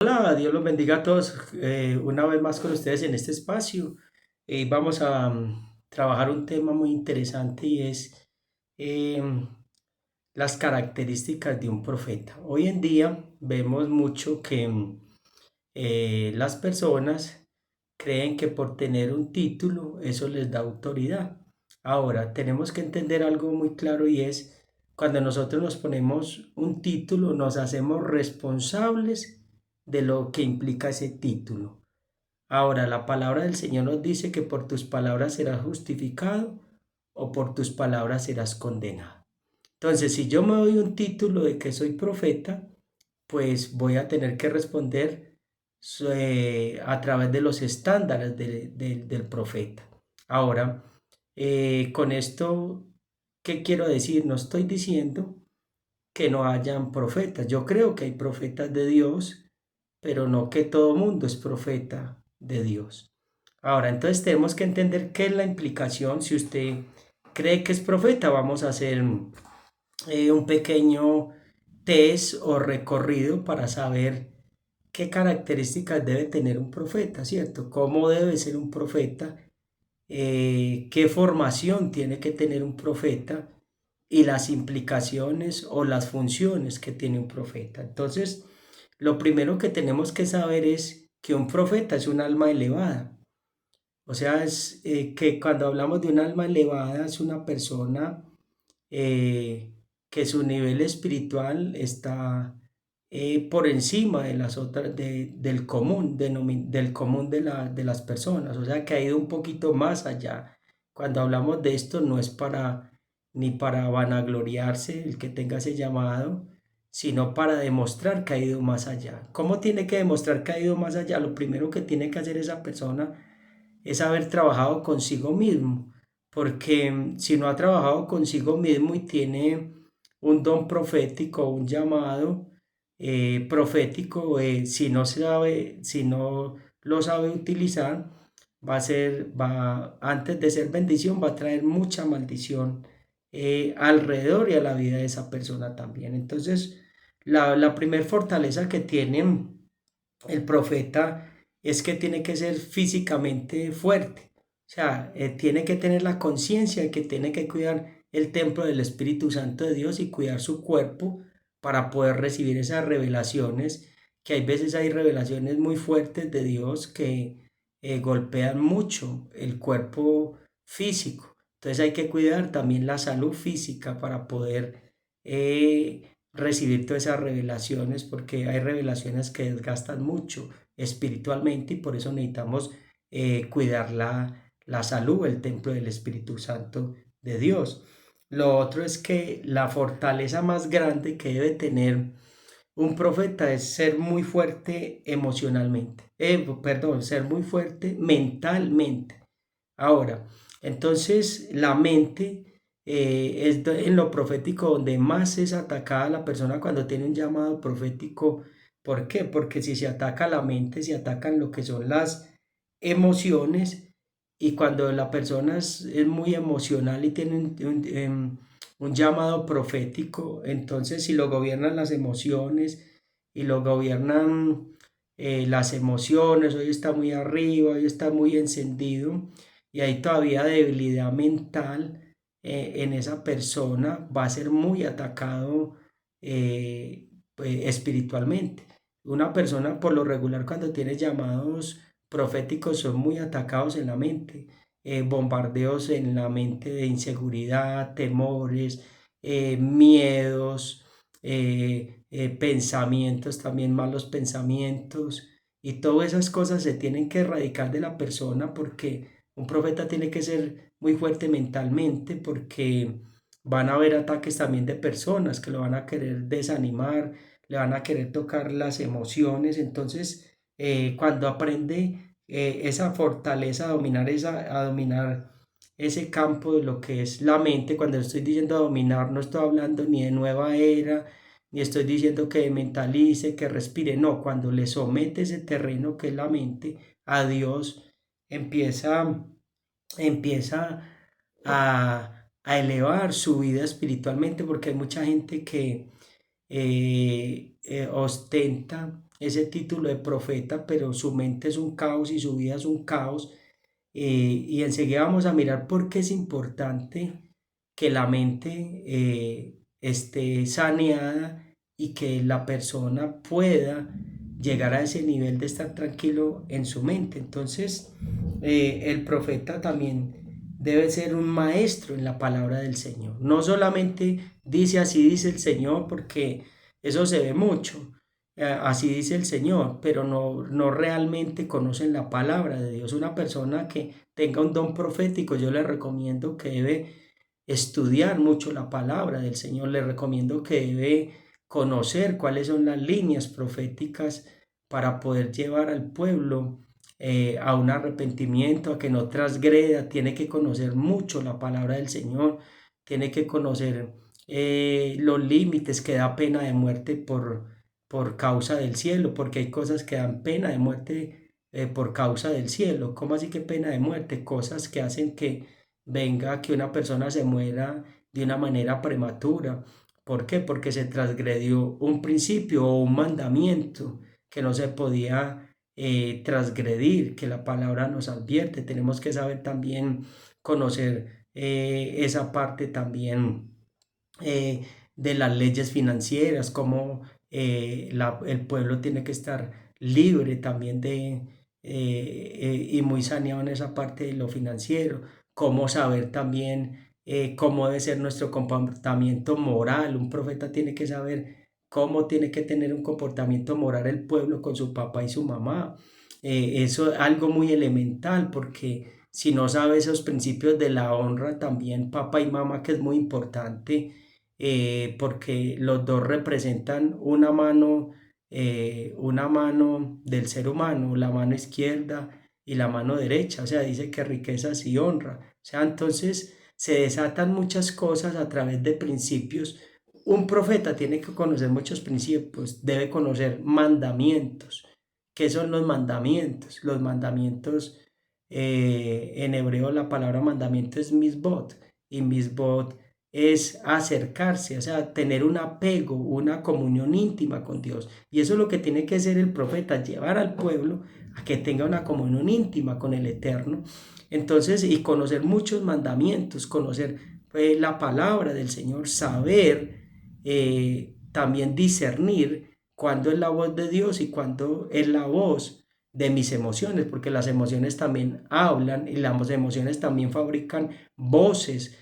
Hola, Dios los bendiga a todos. Una vez más con ustedes en este espacio. Vamos a trabajar un tema muy interesante y es em, las características de un profeta. Hoy en día vemos mucho que las personas creen que por tener un título eso les da autoridad. Ahora, tenemos que entender algo muy claro y es cuando nosotros nos ponemos un título, nos hacemos responsables de lo que implica ese título. Ahora, la palabra del Señor nos dice que por tus palabras serás justificado o por tus palabras serás condenado. Entonces, si yo me doy un título de que soy profeta, pues voy a tener que responder a través de los estándares del profeta. Ahora, con esto, ¿qué quiero decir? No estoy diciendo que no hayan profetas. Yo creo que hay profetas de Dios, pero no que todo mundo es profeta de Dios. Ahora, entonces tenemos que entender qué es la implicación. Si usted cree que es profeta, vamos a hacer un pequeño test o recorrido para saber qué características debe tener un profeta, ¿cierto? ¿Cómo debe ser un profeta? ¿Qué formación tiene que tener un profeta? Y las implicaciones o las funciones que tiene un profeta. Entonces, lo primero que tenemos que saber es que un profeta es un alma elevada. O sea, es que cuando hablamos de un alma elevada es una persona eh, que su nivel espiritual está por encima de las otras, del común, del común de las personas, o sea que ha ido un poquito más allá. Cuando hablamos de esto no es para ni para vanagloriarse el que tenga ese llamado, sino para demostrar que ha ido más allá. ¿Cómo tiene que demostrar que ha ido más allá? Lo primero que tiene que hacer esa persona es haber trabajado consigo mismo, porque si no ha trabajado consigo mismo y tiene un don profético, un llamado profético, si no lo sabe utilizar, antes de ser bendición, va a traer mucha maldición alrededor y a la vida de esa persona también. Entonces, la primer fortaleza que tiene el profeta es que tiene que ser físicamente fuerte. O sea, tiene que tener la conciencia de que tiene que cuidar el templo del Espíritu Santo de Dios y cuidar su cuerpo para poder recibir esas revelaciones, que hay veces hay revelaciones muy fuertes de Dios que golpean mucho el cuerpo físico. Entonces hay que cuidar también la salud física para poder recibir todas esas revelaciones, porque hay revelaciones que desgastan mucho espiritualmente y por eso necesitamos cuidar la salud, el templo del Espíritu Santo de Dios. Lo otro es que la fortaleza más grande que debe tener un profeta es ser muy fuerte emocionalmente, perdón, ser muy fuerte mentalmente. Ahora, entonces la mente en lo profético donde más es atacada la persona cuando tiene un llamado profético. ¿Por qué? Porque si se ataca la mente, se atacan lo que son las emociones y cuando la persona es muy emocional y tiene un llamado profético, entonces si lo gobiernan las emociones y lo gobiernan las emociones, hoy está muy arriba, hoy está muy encendido y hay todavía debilidad mental en esa persona, va a ser muy atacado pues, espiritualmente. Una persona por lo regular cuando tiene llamados proféticos son muy atacados en la mente, bombardeos en la mente de inseguridad, temores, miedos, pensamientos, también malos pensamientos, y todas esas cosas se tienen que erradicar de la persona porque un profeta tiene que ser muy fuerte mentalmente porque van a haber ataques también de personas que lo van a querer desanimar, le van a querer tocar las emociones. Entonces, cuando aprende esa fortaleza a dominar ese campo de lo que es la mente, cuando estoy diciendo dominar, no estoy hablando ni de nueva era, ni estoy diciendo que mentalice, que respire, no, cuando le somete ese terreno que es la mente a Dios, empieza, empieza a elevar su vida espiritualmente, porque hay mucha gente que ostenta ese título de profeta, pero su mente es un caos y su vida es un caos. Y enseguida vamos a mirar por qué es importante que la mente esté saneada y que la persona pueda llegar a ese nivel de estar tranquilo en su mente. Entonces, el profeta también debe ser un maestro en la palabra del Señor. No solamente dice así dice el Señor, porque eso se ve mucho. Así dice el Señor, pero no realmente conocen la palabra de Dios. Una persona que tenga un don profético, yo le recomiendo que debe estudiar mucho la palabra del Señor. Le recomiendo que debe conocer cuáles son las líneas proféticas para poder llevar al pueblo a un arrepentimiento, a que no transgreda. Tiene que conocer mucho la palabra del Señor, tiene que conocer los límites que da pena de muerte por causa del cielo, porque hay cosas que dan pena de muerte por causa del cielo. ¿Cómo así que pena de muerte? Cosas que hacen que venga que una persona se muera de una manera prematura. ¿Por qué? Porque se transgredió un principio o un mandamiento que no se podía transgredir, que la palabra nos advierte. Tenemos que saber también conocer esa parte también de las leyes financieras, cómo el pueblo tiene que estar libre también y muy saneado en esa parte de lo financiero, cómo saber también cómo debe ser nuestro comportamiento moral. Un profeta tiene que saber cómo tiene que tener un comportamiento moral el pueblo con su papá y su mamá. Eso es algo muy elemental, porque si no sabe esos principios de la honra también, papá y mamá, que es muy importante, porque los dos representan una mano del ser humano, la mano izquierda y la mano derecha. O sea, dice que riquezas y honra. O sea, entonces se desatan muchas cosas a través de principios. Un profeta tiene que conocer muchos principios, debe conocer mandamientos. ¿Qué son los mandamientos? Los mandamientos, en hebreo la palabra mandamiento es misbot, y misbot es acercarse, o sea, tener un apego, una comunión íntima con Dios. Y eso es lo que tiene que hacer el profeta, llevar al pueblo a que tenga una comunión íntima con el Eterno. Entonces, y conocer muchos mandamientos, conocer la palabra del Señor, saber también discernir cuándo es la voz de Dios y cuándo es la voz de mis emociones, porque las emociones también hablan y las emociones también fabrican voces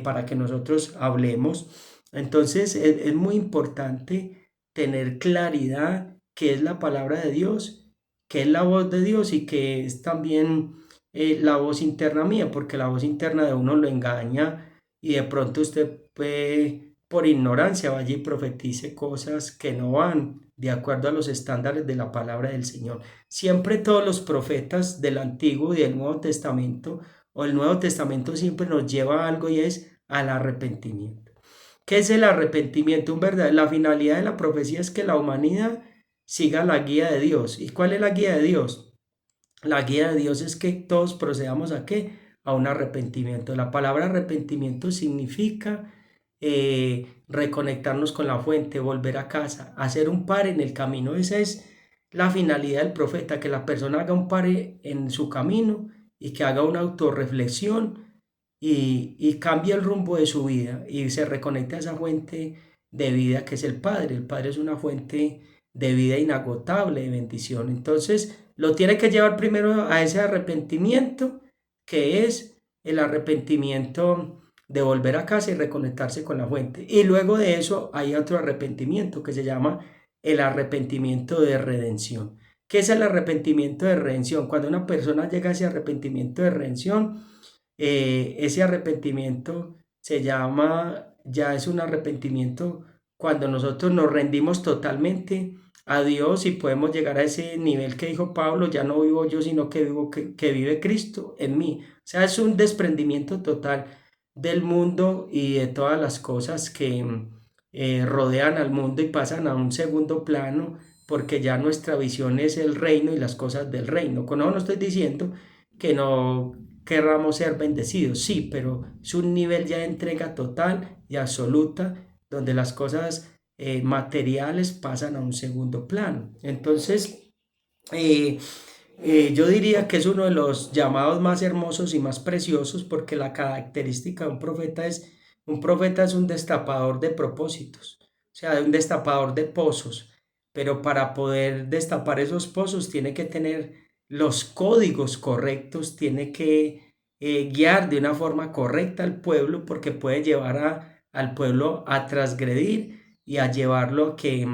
para que nosotros hablemos. Entonces es muy importante tener claridad qué es la palabra de Dios, qué es la voz de Dios y qué es también la voz interna mía, porque la voz interna de uno lo engaña y de pronto usted puede, por ignorancia, vaya y profetice cosas que no van de acuerdo a los estándares de la palabra del Señor. Siempre todos los profetas del Antiguo y del Nuevo Testamento, o el Nuevo Testamento, siempre nos lleva a algo, y es al arrepentimiento. ¿Qué es el arrepentimiento? La finalidad de la profecía es que la humanidad siga la guía de Dios. ¿Y cuál es la guía de Dios? La guía de Dios es que todos procedamos ¿a qué? A un arrepentimiento. La palabra arrepentimiento significa reconectarnos con la fuente, volver a casa, hacer un par en el camino. Esa es la finalidad del profeta, que la persona haga un par en su camino y que haga una autorreflexión y cambie el rumbo de su vida y se reconecte a esa fuente de vida que es el Padre. El Padre es una fuente de vida inagotable, de bendición. Entonces, lo tiene que llevar primero a ese arrepentimiento, que es el arrepentimiento de volver a casa y reconectarse con la fuente. Y luego de eso hay otro arrepentimiento que se llama el arrepentimiento de redención. ¿Qué es el arrepentimiento de redención? Cuando una persona llega a ese arrepentimiento de redención, ese arrepentimiento se llama, ya es un arrepentimiento cuando nosotros nos rendimos totalmente a Dios y podemos llegar a ese nivel que dijo Pablo: ya no vivo yo, sino que vive Cristo en mí. O sea, es un desprendimiento total del mundo y de todas las cosas que rodean al mundo y pasan a un segundo plano, porque ya nuestra visión es el reino y las cosas del reino. Con eso no estoy diciendo que no querramos ser bendecidos, sí, pero es un nivel ya de entrega total y absoluta, donde las cosas materiales pasan a un segundo plano. Entonces, yo diría que es uno de los llamados más hermosos y más preciosos, porque la característica de un profeta es un destapador de propósitos, o sea, un destapador de pozos, pero para poder destapar esos pozos tiene que tener los códigos correctos, tiene que guiar de una forma correcta al pueblo, porque puede llevar al pueblo a transgredir y a llevarlo a que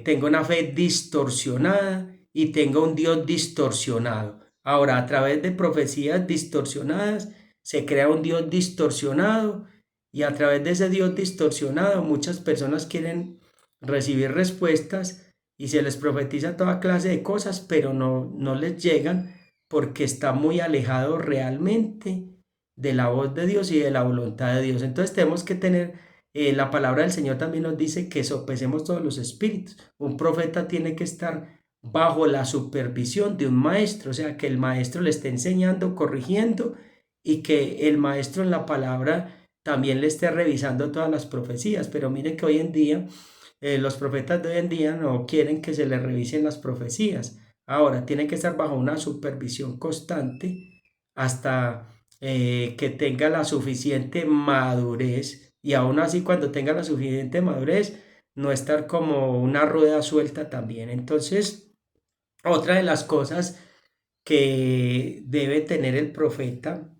tenga una fe distorsionada y tenga un Dios distorsionado. Ahora, a través de profecías distorsionadas, se crea un Dios distorsionado, y a través de ese Dios distorsionado muchas personas quieren recibir respuestas y se les profetiza toda clase de cosas, pero no les llegan, porque está muy alejado realmente de la voz de Dios y de la voluntad de Dios. Entonces tenemos que tener, la palabra del Señor también nos dice que sopesemos todos los espíritus. Un profeta tiene que estar bajo la supervisión de un maestro, o sea, que el maestro le esté enseñando, corrigiendo, y que el maestro en la palabra también le esté revisando todas las profecías. Pero mire que hoy en día, los profetas de hoy en día no quieren que se les revisen las profecías. Ahora, tienen que estar bajo una supervisión constante hasta que tenga la suficiente madurez, y aún así cuando tenga la suficiente madurez, no estar como una rueda suelta también. Entonces, otra de las cosas que debe tener el profeta,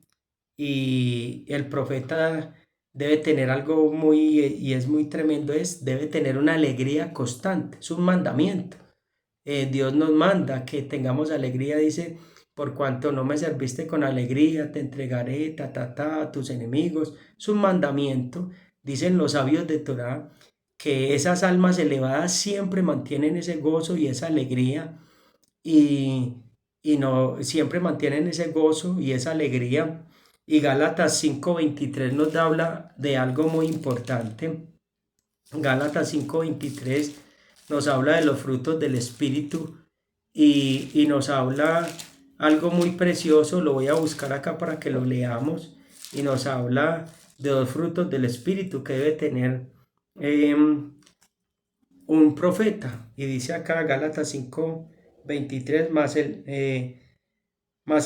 y el profeta debe tener algo muy, y es muy tremendo, debe tener una alegría constante, es un mandamiento. Dios nos manda que tengamos alegría, dice: por cuanto no me serviste con alegría, te entregaré, a tus enemigos. Es un mandamiento. Dicen los sabios de Torá que esas almas elevadas siempre mantienen ese gozo y esa alegría, y, y no siempre mantienen ese gozo y esa alegría. Y Gálatas 5:23 nos habla de algo muy importante. Gálatas 5:23 nos habla de los frutos del Espíritu, y nos habla algo muy precioso. Lo voy a buscar acá para que lo leamos. Y nos habla de los frutos del Espíritu que debe tener un profeta. Y dice acá Gálatas 5:23, más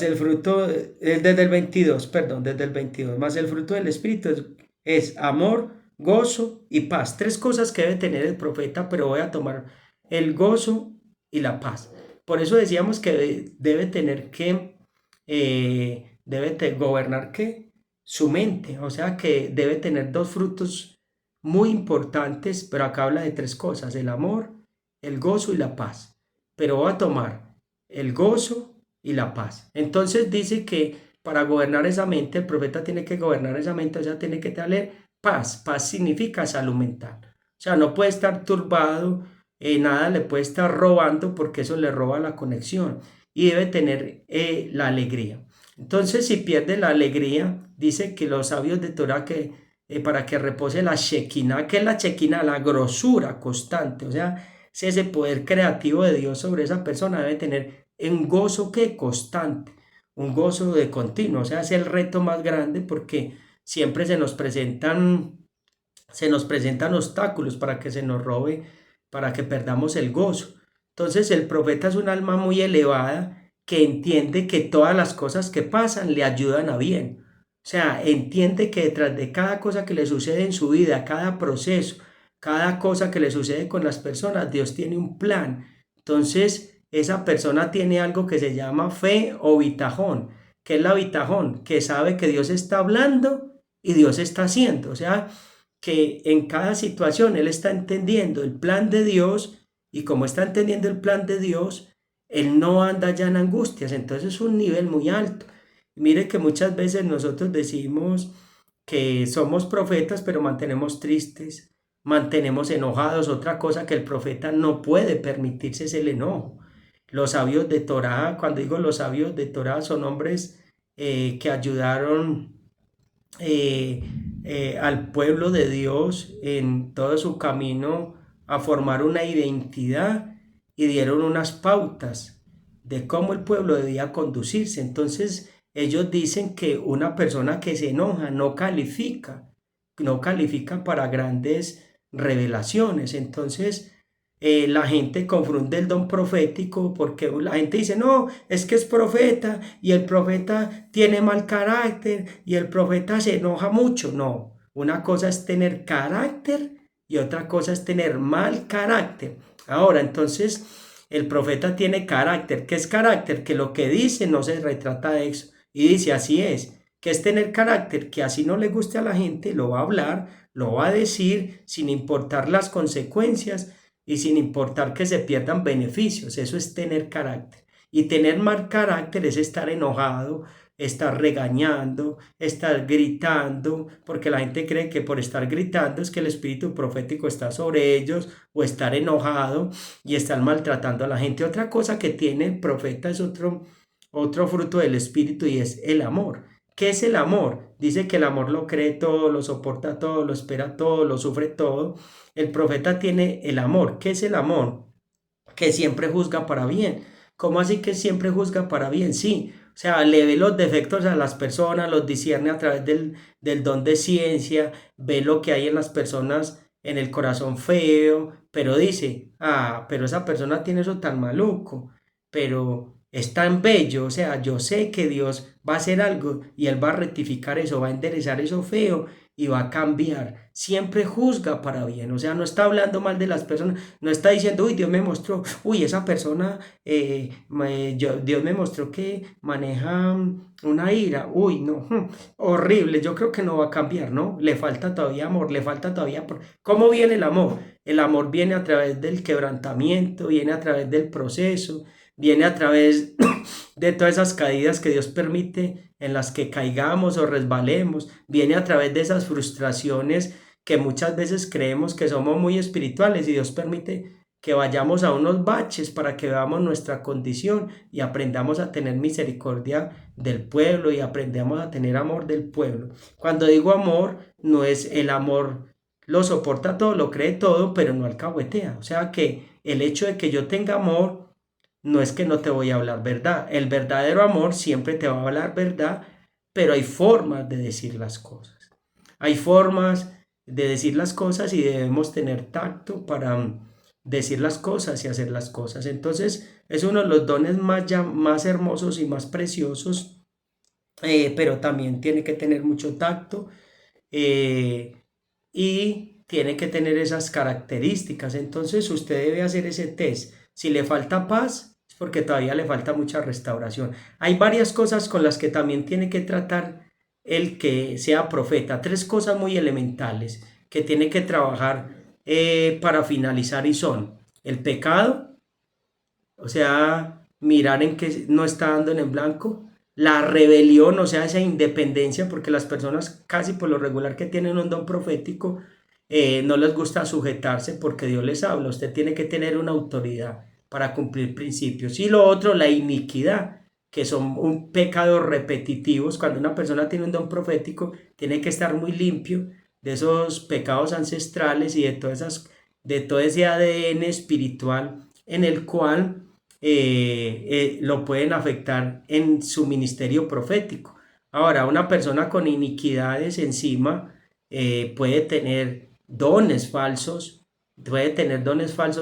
el fruto, desde el 22, perdón, desde el 22, más el fruto del Espíritu es amor, gozo y paz. Tres cosas que debe tener el profeta, pero voy a tomar el gozo y la paz. Por eso decíamos que debe tener que, gobernar que su mente, o sea que debe tener dos frutos muy importantes, pero acá habla de tres cosas: el amor, el gozo y la paz. Pero voy a tomar el gozo y la paz. Entonces dice que para gobernar esa mente, el profeta tiene que gobernar esa mente, o sea, tiene que tener paz. Paz significa salud mental. O sea, no puede estar turbado, nada le puede estar robando, porque eso le roba la conexión. Y debe tener la alegría. Entonces, si pierde la alegría, dice que los sabios de Torah que para que repose la Shekinah. ¿Qué es la Shekinah? La grosura constante, o sea, si ese poder creativo de Dios sobre esa persona, debe tener un gozo que constante, un gozo de continuo. O sea, es el reto más grande, porque siempre se nos presentan obstáculos para que se nos robe, para que perdamos el gozo. Entonces el profeta es un alma muy elevada, que entiende que todas las cosas que pasan le ayudan a bien. O sea, entiende que detrás de cada cosa que le sucede en su vida, cada proceso, cada cosa que le sucede con las personas, Dios tiene un plan. Entonces, esa persona tiene algo que se llama fe o bitajón. ¿Qué es la bitajón? Que sabe que Dios está hablando y Dios está haciendo. O sea, que en cada situación él está entendiendo el plan de Dios, y como está entendiendo el plan de Dios, él no anda ya en angustias. Entonces es un nivel muy alto. Mire que muchas veces nosotros decimos que somos profetas, pero mantenemos tristes, mantenemos enojados. Otra cosa que el profeta no puede permitirse es el enojo. Los sabios de Torá, cuando digo los sabios de Torá, son hombres que ayudaron al pueblo de Dios en todo su camino a formar una identidad, y dieron unas pautas de cómo el pueblo debía conducirse. Entonces ellos dicen que una persona que se enoja no califica para grandes revelaciones. Entonces, la gente confunde el don profético porque la gente dice, no, es que es profeta y el profeta tiene mal carácter y el profeta se enoja mucho. No, una cosa es tener carácter y otra cosa es tener mal carácter. Ahora, entonces, el profeta tiene carácter. ¿Qué es carácter? Que lo que dice no se retrata de eso. Y dice, así es. ¿Qué es tener carácter? Que así no le guste a la gente, lo va a hablar, lo va a decir sin importar las consecuencias y sin importar que se pierdan beneficios. Eso es tener carácter. Y tener mal carácter es estar enojado, estar regañando, estar gritando, porque la gente cree que por estar gritando es que el espíritu profético está sobre ellos, o estar enojado y estar maltratando a la gente. Otra cosa que tiene el profeta es otro fruto del espíritu, y es el amor. ¿Qué es el amor? Dice que el amor lo cree todo, lo soporta todo, lo espera todo, lo sufre todo. El profeta tiene el amor. ¿Qué es el amor? Que siempre juzga para bien. ¿Cómo así que siempre juzga para bien? Sí, o sea, le ve los defectos a las personas, los discierne a través del don de ciencia, ve lo que hay en las personas, en el corazón feo, pero dice, ah, pero esa persona tiene eso tan maluco, pero es tan bello, o sea, yo sé que Dios va a hacer algo y Él va a rectificar eso, va a enderezar eso feo y va a cambiar. Siempre juzga para bien, o sea, no está hablando mal de las personas, no está diciendo, uy, Dios me mostró, uy, esa persona, Dios me mostró que maneja una ira, uy, no, horrible, yo creo que no va a cambiar, ¿no? Le falta todavía amor, le falta todavía... ¿Cómo viene el amor? El amor viene a través del quebrantamiento, viene a través del proceso, viene a través de todas esas caídas que Dios permite en las que caigamos o resbalemos, viene a través de esas frustraciones que muchas veces creemos que somos muy espirituales y Dios permite que vayamos a unos baches para que veamos nuestra condición y aprendamos a tener misericordia del pueblo y aprendamos a tener amor del pueblo. Cuando digo amor, no es el amor, lo soporta todo, lo cree todo, pero no alcahuetea. O sea que el hecho de que yo tenga amor no es que no te voy a hablar verdad. El verdadero amor siempre te va a hablar verdad, pero hay formas de decir las cosas. Hay formas de decir las cosas y debemos tener tacto para decir las cosas y hacer las cosas. Entonces es uno de los dones más hermosos y más preciosos, pero también tiene que tener mucho tacto, eh, y tiene que tener esas características. Entonces usted debe hacer ese test. Si le falta paz, es porque todavía le falta mucha restauración. Hay varias cosas con las que también tiene que tratar el que sea profeta. Tres cosas muy elementales que tiene que trabajar para finalizar, y son el pecado, o sea, mirar en qué no está dando en el blanco, la rebelión, o sea, esa independencia, porque las personas casi por lo regular que tienen un don profético, no les gusta sujetarse porque Dios les habla. Usted tiene que tener una autoridad para cumplir principios. Y lo otro, la iniquidad, que son un pecado repetitivos. Cuando una persona tiene un don profético, tiene que estar muy limpio de esos pecados ancestrales y de todo ese ADN espiritual en el cual lo pueden afectar en su ministerio profético. Ahora, una persona con iniquidades encima puede tener dones falsos,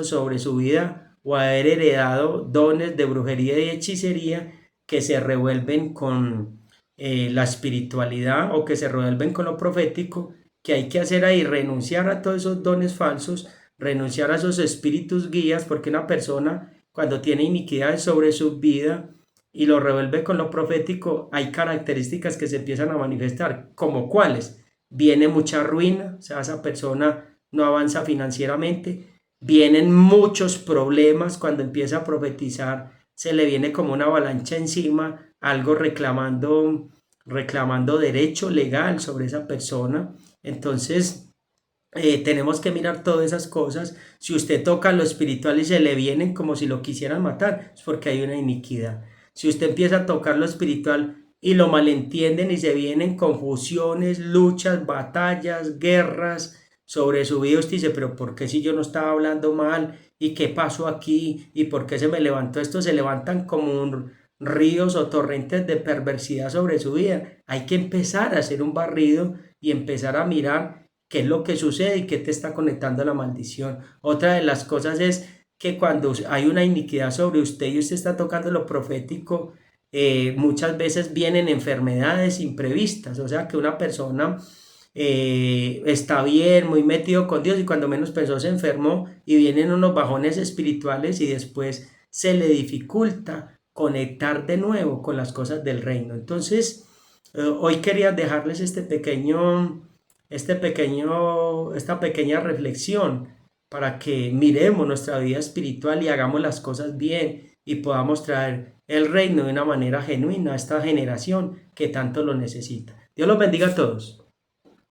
sobre su vida, o haber heredado dones de brujería y hechicería que se revuelven con la espiritualidad, o que se revuelven con lo profético. Que hay que hacer ahí, renunciar a todos esos dones falsos, renunciar a esos espíritus guías, porque una persona cuando tiene iniquidades sobre su vida y lo revuelve con lo profético, hay características que se empiezan a manifestar, como cuáles: viene mucha ruina, o sea, esa persona no avanza financieramente, vienen muchos problemas cuando empieza a profetizar, se le viene como una avalancha encima, algo reclamando derecho legal sobre esa persona. Entonces tenemos que mirar todas esas cosas. Si usted toca lo espiritual y se le vienen como si lo quisieran matar, es porque hay una iniquidad. Si usted empieza a tocar lo espiritual y lo malentienden y se vienen confusiones, luchas, batallas, guerras sobre su vida, usted dice, pero ¿por qué si yo no estaba hablando mal? ¿Y qué pasó aquí? ¿Y por qué se me levantó esto? Se levantan como ríos o torrentes de perversidad sobre su vida. Hay que empezar a hacer un barrido y empezar a mirar qué es lo que sucede y qué te está conectando a la maldición. Otra de las cosas es que cuando hay una iniquidad sobre usted y usted está tocando lo profético, muchas veces vienen enfermedades imprevistas, o sea que una persona está bien, muy metido con Dios y cuando menos pensó se enfermó y vienen unos bajones espirituales y después se le dificulta conectar de nuevo con las cosas del reino. Entonces, hoy quería dejarles esta pequeña reflexión para que miremos nuestra vida espiritual y hagamos las cosas bien y podamos traer el reino de una manera genuina a esta generación que tanto lo necesita. Dios los bendiga a todos.